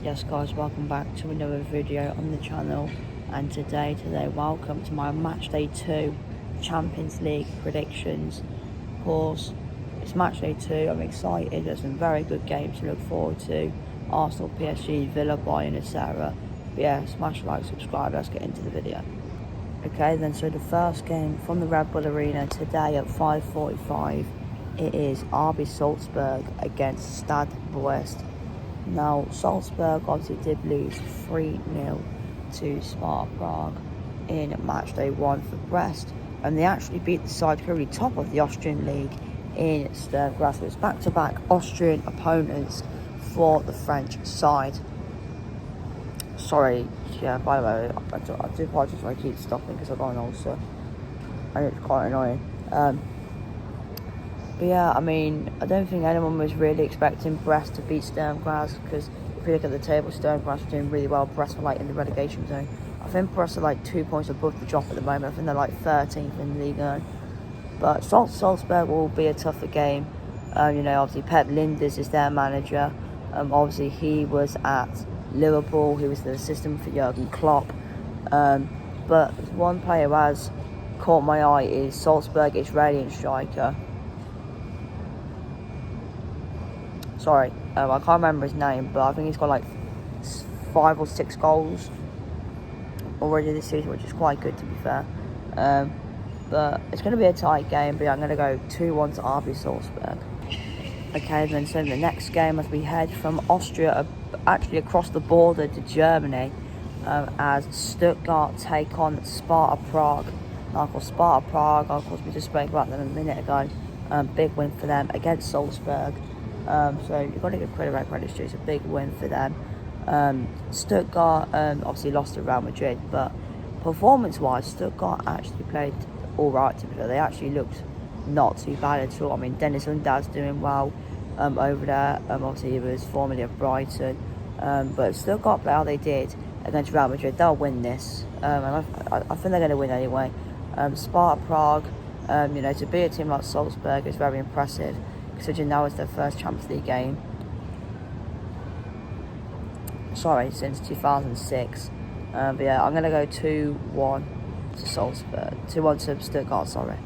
Yes guys, welcome back to another video on the channel, and today welcome to my match day 2 Champions League predictions. Of course, it's match day 2, I'm excited, there's some very good games to look forward to. Arsenal, PSG, Villa, Bayern, etc. But yeah, smash like, subscribe, let's get into the video. Okay then, so the first game from the Red Bull Arena today at 5:45, it is RB Salzburg against Stade Brest. Now, Salzburg obviously did lose 3-0 to Sparta Prague in match day 1 for Brest, and they actually beat the side currently top of the Austrian league in Sturm Graz. So it's back-to-back Austrian opponents for the French side. Sorry, yeah, by the way, I do apologise if I keep stopping because I've got an ulcer and it's quite annoying. But yeah, I mean, I don't think anyone was really expecting Brest to beat Sturm Graz, because if you look at the table, Sturm Graz are doing really well. Brest are like in the relegation zone. I think Brest are like 2 points above the drop at the moment. I think they're like 13th in the league. But Salzburg will be a tougher game. Obviously Pep Linders is their manager. Obviously he was at Liverpool. He was the assistant for Jurgen Klopp. But one player who has caught my eye is Salzburg Israeli striker. Sorry, I can't remember his name, but I think he's got like 5 or 6 goals already this season, which is quite good to be fair. But it's going to be a tight game, but I'm going to go 2-1 to RB Salzburg. Okay, then so the next game as we head from Austria, actually across the border to Germany, as Stuttgart take on Sparta Prague. Now, of course, Sparta Prague, of course, we just spoke about them a minute ago. Big win for them against Salzburg. So you've got to give credit where credit's due. It's a big win for them. Stuttgart obviously lost to Real Madrid, but performance-wise, Stuttgart actually played all right. To be fair, they actually looked not too bad at all. I mean, Dennis Unda's doing well over there. Obviously, he was formerly of Brighton, but Stuttgart play how they did against Real Madrid. They'll win this, and I think they're going to win anyway. Sparta Prague, to beat a team like Salzburg is very impressive, considering now it's their first Champions League game. Sorry, since 2006. But yeah, I'm going to go 2-1 to Salzburg. 2-1 to Stuttgart, sorry.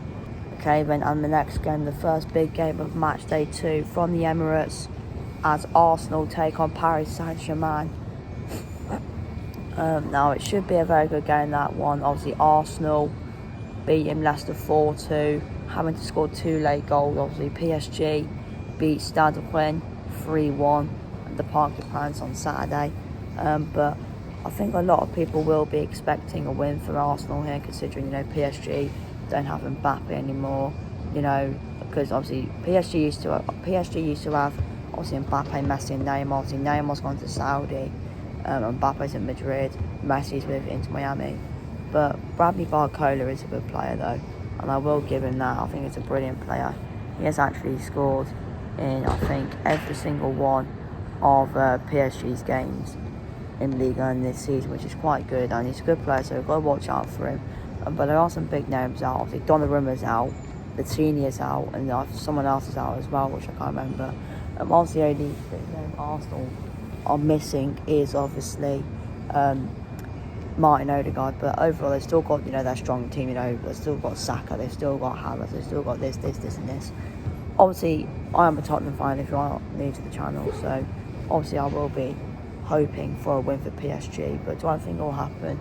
Okay, then, and the next game, the first big game of match day 2 from the Emirates, as Arsenal take on Paris Saint-Germain. Now, it should be a very good game, that one. Obviously, Arsenal beating Leicester 4-2, having to score 2 late goals. Obviously, PSG beat Stade Rennes 3-1 at the Parc des Princes on Saturday. But I think a lot of people will be expecting a win for Arsenal here, considering, PSG don't have Mbappe anymore. Because obviously PSG used to have obviously Mbappe, Messi and Neymar. Obviously Neymar's gone to Saudi, Mbappe's in Madrid, Messi's with Inter Miami. But Bradley Barcola is a good player though, and I will give him that. I think it's a brilliant player. He has actually scored in, I think, every single one of PSG's games in Ligue 1 this season, which is quite good, and he's a good player, so we've got to watch out for him. But there are some big names out. Obviously Donnarumma's out, Latinia's out, and someone else is out as well, which I can't remember. Obviously the only big name Arsenal are missing is obviously Martin Odegaard, but overall they've still got their strong team. They've still got Saka, they've still got Havertz, they've still got this and this. Obviously I am a Tottenham fan if you are new to the channel, so obviously I will be hoping for a win for PSG. But do I think it will happen?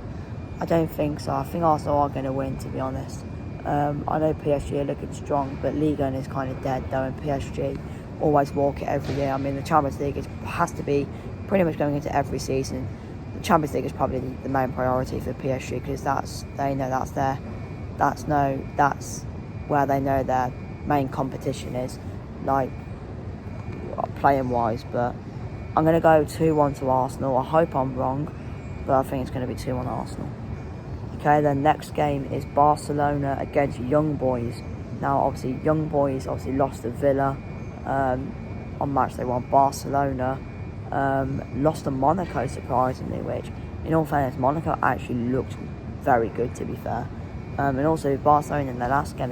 I don't think so. I think Arsenal are going to win, to be honest. I know PSG are looking strong, but Ligue 1 is kind of dead though, and PSG always walk it every year. I mean, the Champions League has to be pretty much going into every season. The Champions League is probably the main priority for PSG, because that's where they know their main competition is, like playing wise. But I'm going to go 2-1 to Arsenal. I hope I'm wrong, but I think it's going to be 2-1 Arsenal. Okay, then next game is Barcelona against Young Boys. Now, obviously, Young Boys lost to Villa on match day 1. Barcelona lost to Monaco, surprisingly, which, in all fairness, Monaco actually looked very good, to be fair. And also, Barcelona in their last game,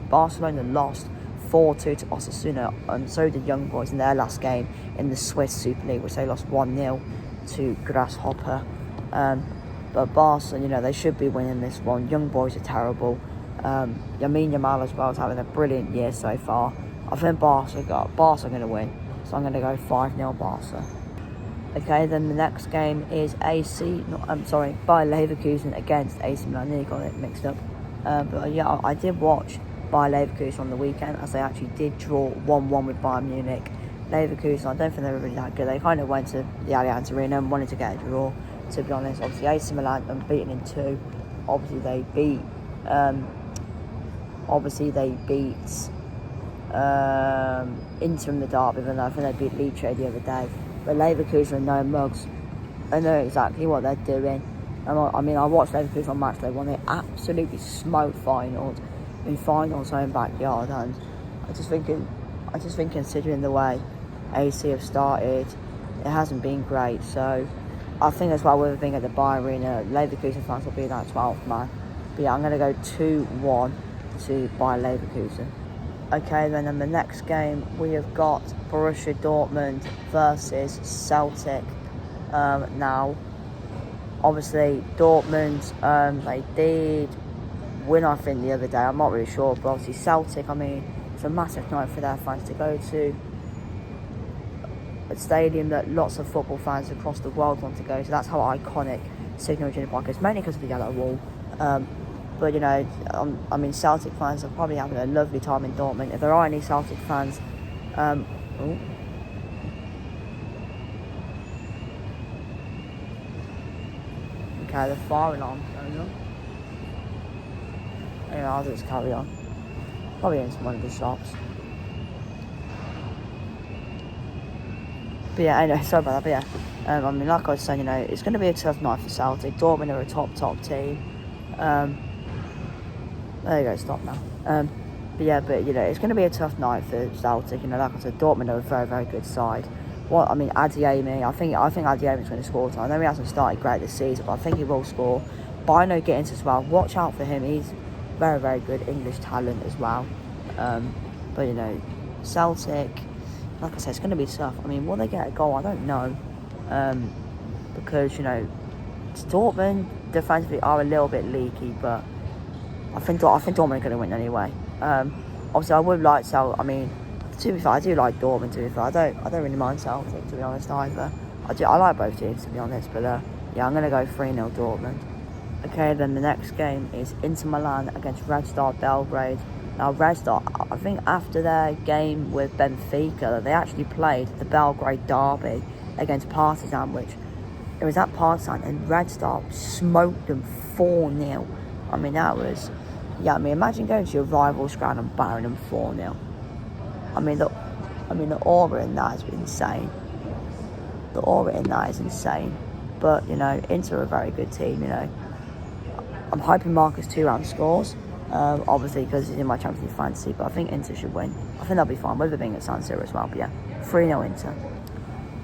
Barcelona lost 4-2 to Osasuna, and so did Young Boys in their last game in the Swiss Super League, which they lost 1-0 to Grasshopper. But Barca, they should be winning this one. Young boys are terrible. Lamine Yamal as well is having a brilliant year so far. I think Barca are going to win. So I'm going to go 5-0 Barca. Okay, then the next game is Bayer Leverkusen against AC Milan. I nearly got it mixed up. But yeah, I did watch Bayer Leverkusen on the weekend, as they actually did draw 1-1 with Bayern Munich. Leverkusen, I don't think they were really that good. They kind of went to the Allianz Arena and wanted to get a draw, to be honest. Obviously, AC Milan unbeaten in 2. Obviously, they beat Inter in the derby, and I think they beat Lecce the other day. But Leverkusen are no mugs. I know exactly what they're doing. I watched Leverkusen on match day 1. They absolutely smoked finals home backyard, and I just think considering the way AC have started, it hasn't been great. So I think as well, with it being at the Bayern Arena, Leverkusen fans will be that 12th man. But yeah, I'm going to go 2-1 to Bayer Leverkusen. Okay, then in the next game, we have got Borussia Dortmund versus Celtic. Now, obviously, Dortmund, they did win, I think, the other day. I'm not really sure, but obviously Celtic, it's a massive night for their fans to go to. A stadium that lots of football fans across the world want to go to. That's how iconic Signal Iduna Park is, mainly because of the yellow wall. But Celtic fans are probably having a lovely time in Dortmund. If there are any Celtic fans, okay, the fire alarm's going on. Anyway, I'll just carry on. Probably in one of the shops. But yeah, anyway, sorry about that. But yeah, like I was saying, it's going to be a tough night for Celtic. Dortmund are a top team. There you go, stop now. It's going to be a tough night for Celtic. Like I said, Dortmund are a very, very good side. Adeyemi, I think Adeyemi's going to score tonight. I know he hasn't started great this season, but I think he will score. Bino Gittins as well. Watch out for him. He's very, very good English talent as well. Celtic, like I said, it's going to be tough. Will they get a goal? I don't know. Because, Dortmund defensively are a little bit leaky, but I think Dortmund are going to win anyway. Obviously, I would like Celtic. To be fair, I do like Dortmund. To be fair, I don't really mind Celtic, to be honest, either. I like both teams, to be honest. But yeah, I'm going to go 3-0 Dortmund. Okay, then the next game is Inter Milan against Red Star Belgrade. Now, Red Star, I think after their game with Benfica, they actually played the Belgrade derby against Partizan, which it was at Partizan, and Red Star smoked them 4-0. Imagine going to your rival's ground and barring them 4-0. The aura in that is insane. But, Inter are a very good team, I'm hoping Marcus Thuram scores, obviously because he's in my Champions League fantasy, but I think Inter should win. I think they'll be fine, with it being at San Siro as well, but yeah, 3-0 Inter.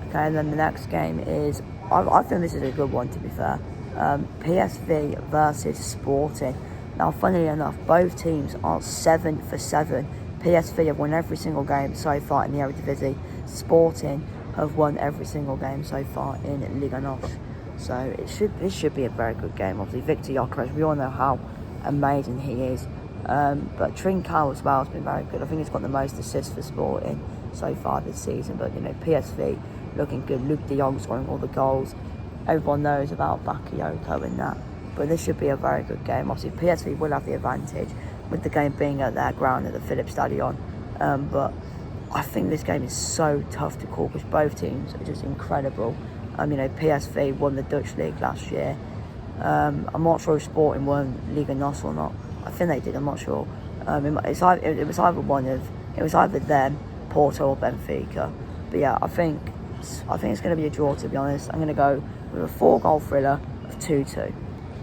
Okay, and then the next game is, I think this is a good one, to be fair. PSV versus Sporting. Now, funnily enough, both teams are 7 for 7. PSV have won every single game so far in the Eredivisie. Sporting have won every single game so far in Liga NOS. So this should be a very good game. Obviously, Victor Gyökeres, we all know how amazing he is. But Trincao as well has been very good. I think he's got the most assists for Sporting so far this season. But PSV looking good. Luke de Jong scoring all the goals. Everyone knows about Bakayoko and that. But this should be a very good game. Obviously, PSV will have the advantage with the game being at their ground at the Philips Stadion. But I think this game is so tough to call because both teams are just incredible. PSV won the Dutch league last year. I'm not sure if Sporting won Liga NOS or not. I think they did. I'm not sure. It was either them, Porto, or Benfica. But yeah, I think it's going to be a draw. To be honest, I'm going to go with a 4-goal thriller of 2-2.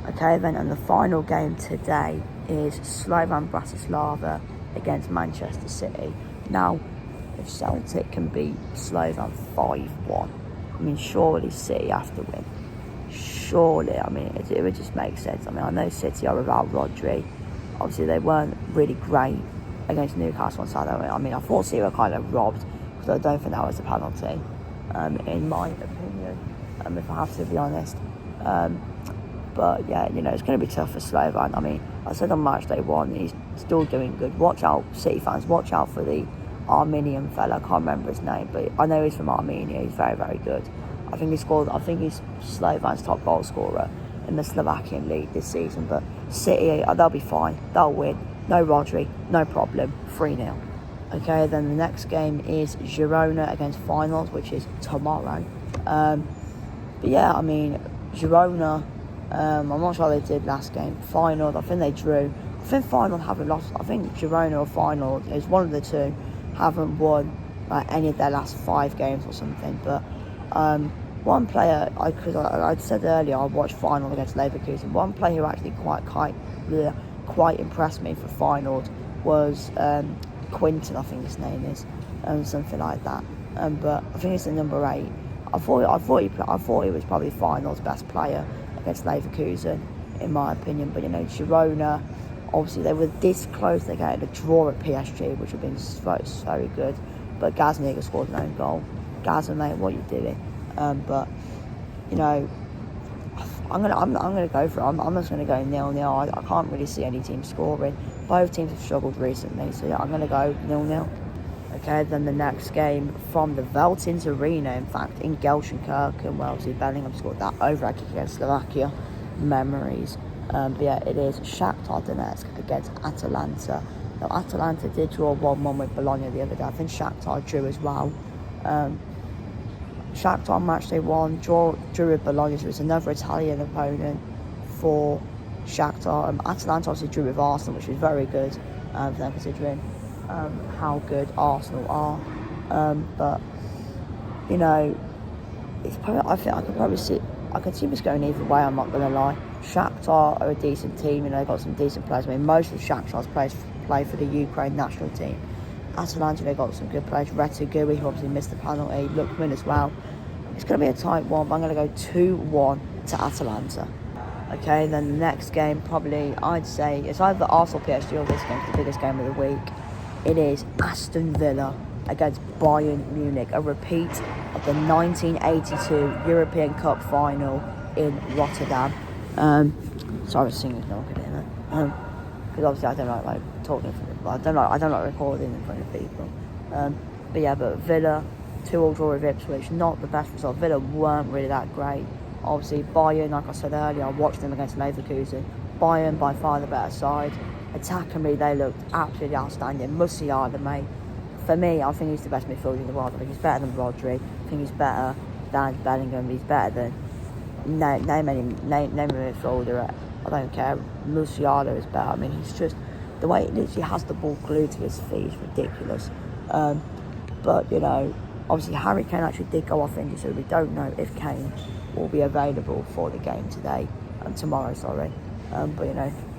Okay, then, and the final game today is Slovan Bratislava against Manchester City. Now, if Celtic can beat Slovan 5-1, surely City have to win. Surely, it would just make sense. I know City are without Rodri. Obviously, they weren't really great against Newcastle on Saturday. I thought City were kind of robbed because I don't think that was a penalty, in my opinion. if I have to be honest. But yeah, it's going to be tough for Slovan. I mean, I said on match day 1, he's still doing good. Watch out, City fans, watch out for the Armenian fella. I can't remember his name, but I know he's from Armenia. He's very, very good. I think he's Slovan's top goal scorer in the Slovakian league this season. But City, they'll be fine. They'll win. No Rodri, no problem. 3-0. Okay, then the next game is Girona against Finals, which is tomorrow. But yeah, I mean, Girona, I'm not sure how they did last game. Final, I think they drew. I think Final haven't lost. I think Girona or Final is one of the two haven't won any of their last 5 games or something. But one player, I said earlier, I watched Final against Leverkusen. One player who actually quite impressed me for Final was Quinton, I think his name is, something like that. But I think it's the number 8. I thought he was probably Final's best player against Leverkusen, in my opinion. But Girona, obviously they were this close. They got a draw at PSG, which would have been so good. But Gazniga scored an own goal. Gazza, mate, what are you doing? But I'm gonna go for it. I'm just gonna go 0-0. I can't really see any team scoring. Both teams have struggled recently, so yeah, I'm gonna go 0-0. Okay, then the next game from the Veltins Arena, in fact, in Gelsenkirchen, where obviously Bellingham scored that overhead kick against Slovakia. Memories. But yeah, it is Shakhtar Donetsk against Atalanta. Now, Atalanta did draw 1-1 with Bologna the other day. I think Shakhtar drew as well. Shakhtar match day 1 drew with Bologna, so it's another Italian opponent for Shakhtar. Atalanta obviously drew with Arsenal, which was very good for them, considering how good Arsenal are. But it's probably, I could see this going either way. I'm not gonna lie. Shakhtar are a decent team. They've got some decent players. I mean, most of Shakhtar's players play for the Ukraine national team. Atalanta, they've got some good players. Ucl Gw2, who obviously missed the penalty. Lookman as well. It's going to be a tight one, but I'm going to go 2-1 to Atalanta. Okay, then the next game, probably, I'd say, it's either Arsenal PSG or this game, the biggest game of the week. It is Aston Villa against Bayern Munich, a repeat of the 1982 European Cup final in Rotterdam. Sorry, I was singing, no one could hear that. Because obviously I don't like talking. I don't like recording in front of people. But Villa 2-2 draw with Ipswich, not the best result. Villa weren't really that great. Obviously Bayern, like I said earlier, I watched them against Leverkusen. Bayern by far the better side. Attackingly, they looked absolutely outstanding. Musiala, mate. For me, I think he's the best midfielder in the world. I think he's better than Rodri. I think he's better than Bellingham. He's better than name a midfielder. I don't care. Musiala is better. I mean, he's just the way he literally has the ball glued to his feet is ridiculous. But obviously Harry Kane actually did go off injured, so we don't know if Kane will be available for the game tomorrow. But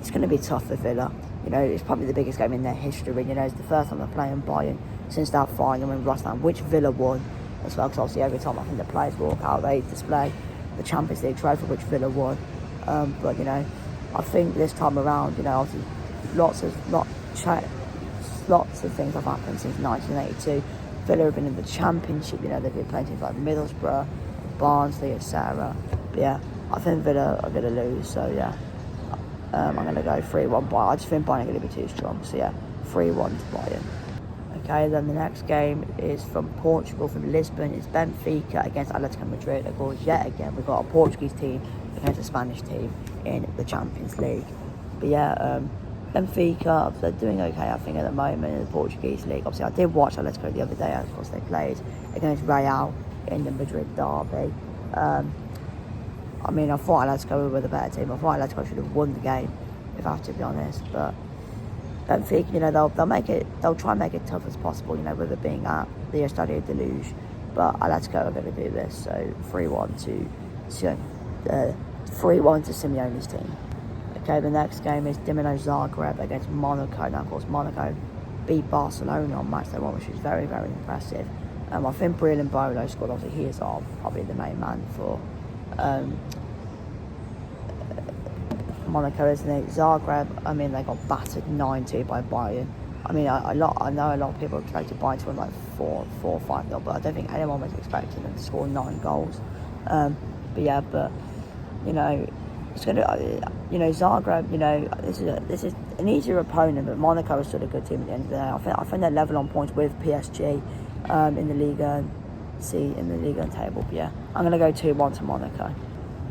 it's going to be tough for Villa. It's probably the biggest game in their history. It's the first time they're playing Bayern since that final in Rotterdam, which Villa won as well. Because obviously every time I think the players walk out, they display the Champions League trophy, which Villa won. But I think this time around, obviously lots of things have happened since 1982. Villa have been in the Championship. They've been playing teams like Middlesbrough, Barnsley, etc. But yeah, I think Villa are going to lose. So yeah, I'm going to go 3-1 Bayern. I just think Bayern are going to be too strong. So yeah, 3-1 to Bayern. Okay, then the next game is from Portugal, from Lisbon. It's Benfica against Atletico Madrid. Of course, yet again, we've got a Portuguese team against a Spanish team in the Champions League. But yeah, Benfica, they're doing okay, I think, at the moment in the Portuguese league. Obviously, I did watch Atletico the other day. Of course, they played against Real in the Madrid derby. I mean, I thought Atletico were the better team. I thought Atletico should have won the game, if I have to be honest. But Benfica, they'll try and make it tough as possible, with it being at the Estadio de Luz. But Atletico are going to do this, so 3-1 to Simeone's team. Okay, the next game is Dinamo Zagreb against Monaco. Now, of course, Monaco beat Barcelona on match day 1, which was very, very impressive. I think Breel Mbolo scored. Obviously, he is probably the main man for Monaco, isn't it? Zagreb, I mean, they got battered 9-2 by Bayern. I mean, I know a lot of people expected Bayern to win like 4-5-0, but I don't think anyone was expecting them to score 9 goals. But yeah, you know, it's gonna, Zagreb. This is an easier opponent, but Monaco is still a good team at the end of the day. I think they're level on points with PSG in the Liga in the Liga table. But yeah, I'm gonna go 2-1 to Monaco.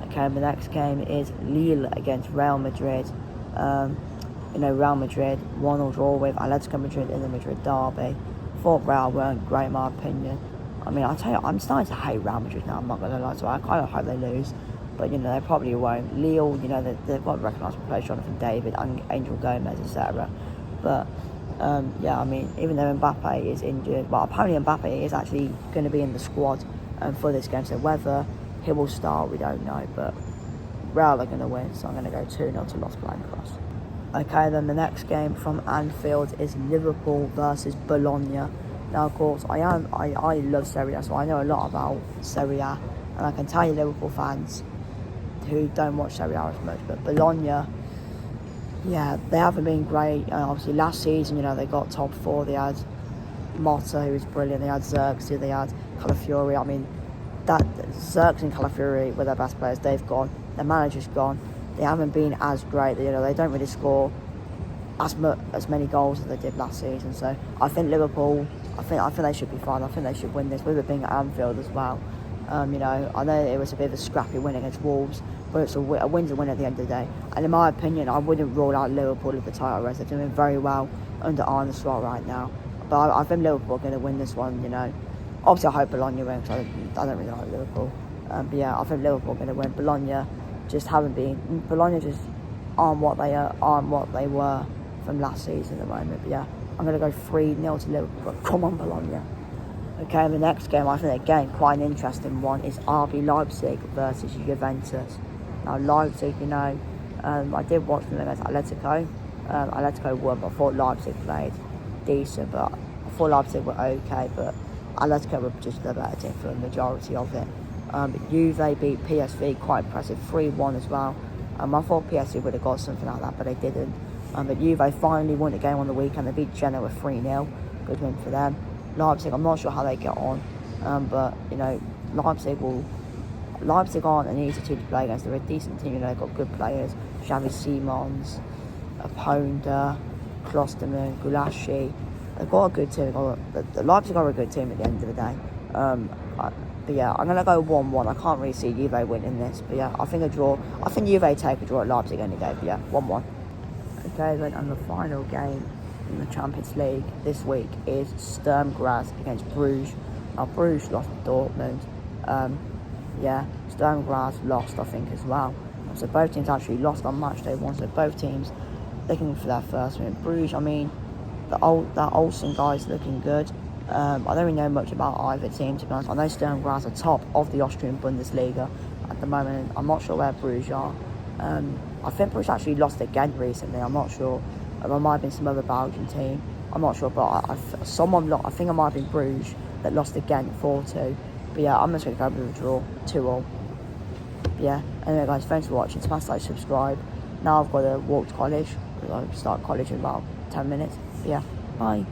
Okay, the next game is Lille against Real Madrid. Real Madrid 1-1 draw with Atletico Madrid in the Madrid derby. Thought Real weren't great in my opinion. I mean, I'll tell you, I'm starting to hate Real Madrid now, I'm not going to lie, so I kind of hope they lose. But, they probably won't. Lille, they've got recognisable players, Jonathan David, Angel Gomez, etc. But, I mean, even though Mbappe is injured, well, apparently Mbappe is actually going to be in the squad for this game, so whether he will start, we don't know. But Real are going to win, so I'm going to go 2-0 to Los Blancos. Okay, then the next game from Anfield is Liverpool versus Bologna. Now, of course, I love Serie A, so I know a lot about Serie A, and I can tell you Liverpool fans who don't watch Serie A as much, but Bologna, yeah, they haven't been great. Obviously, last season, they got top 4. They had Motta, who was brilliant. They had Xerxes, they had Calafiori. I mean, that Xerxes and Calafiori were their best players. They've gone. Their manager's gone. They haven't been as great. They don't really score as many goals as they did last season. So I think Liverpool, I think they should be fine. I think they should win this, with it being at Anfield as well. I know it was a bit of a scrappy win against Wolves, but it's a win's a win at the end of the day. And in my opinion, I wouldn't rule out Liverpool at the title race. They're doing very well under Arne Slot right now. But I think Liverpool are going to win this one. Obviously I hope Bologna win, because I don't really like Liverpool. But yeah, I think Liverpool are going to win. Bologna just aren't what they were from last season at the moment. But yeah, I'm going to go 3-0 to Liverpool. But come on, Bologna. Okay, the next game, I think again quite an interesting one, is RB Leipzig versus Juventus. Now Leipzig, I did watch them against Atletico. Atletico won, but I thought Leipzig played decent. But I thought Leipzig were okay, but Atletico were just the better team for the majority of it. Juve beat PSV quite impressive, 3-1 as well. I thought PSV would have got something like that, but they didn't. But Juve finally won the game on the weekend. They beat Genoa 3-0. Good win for them. Leipzig, I'm not sure how they get on, but Leipzig aren't an easy team to play against. They're a decent team. They've got good players: Xavi Simons, Aponda, Klosterman, Gulaschi. They've got a good team. The Leipzig are a good team at the end of the day. But yeah, I'm going to go 1-1. I can't really see Juve winning this. But yeah, I think a draw. I think Juve take a draw at Leipzig any day. But yeah, 1-1. Okay, then, and the final game in the Champions League this week is Sturm Graz against Bruges. Now, Bruges lost to Dortmund. Sturm Graz lost, I think, as well. So both teams actually lost on match day 1. So both teams looking for their first win. Bruges, I mean, that Olsen guy's looking good. I don't really know much about either team, to be honest. I know Sturm Graz are top of the Austrian Bundesliga at the moment. I'm not sure where Bruges are. I think Bruges actually lost again recently. I'm not sure. There might have been some other Belgian team. I'm not sure, but I think it might have been Bruges that lost again 4-2. But yeah, I'm just going to go with a draw, 2-2. Yeah, anyway guys, thanks for watching. Smash like, subscribe. Now I've got to walk to college, because I start college in about 10 minutes. But yeah, bye.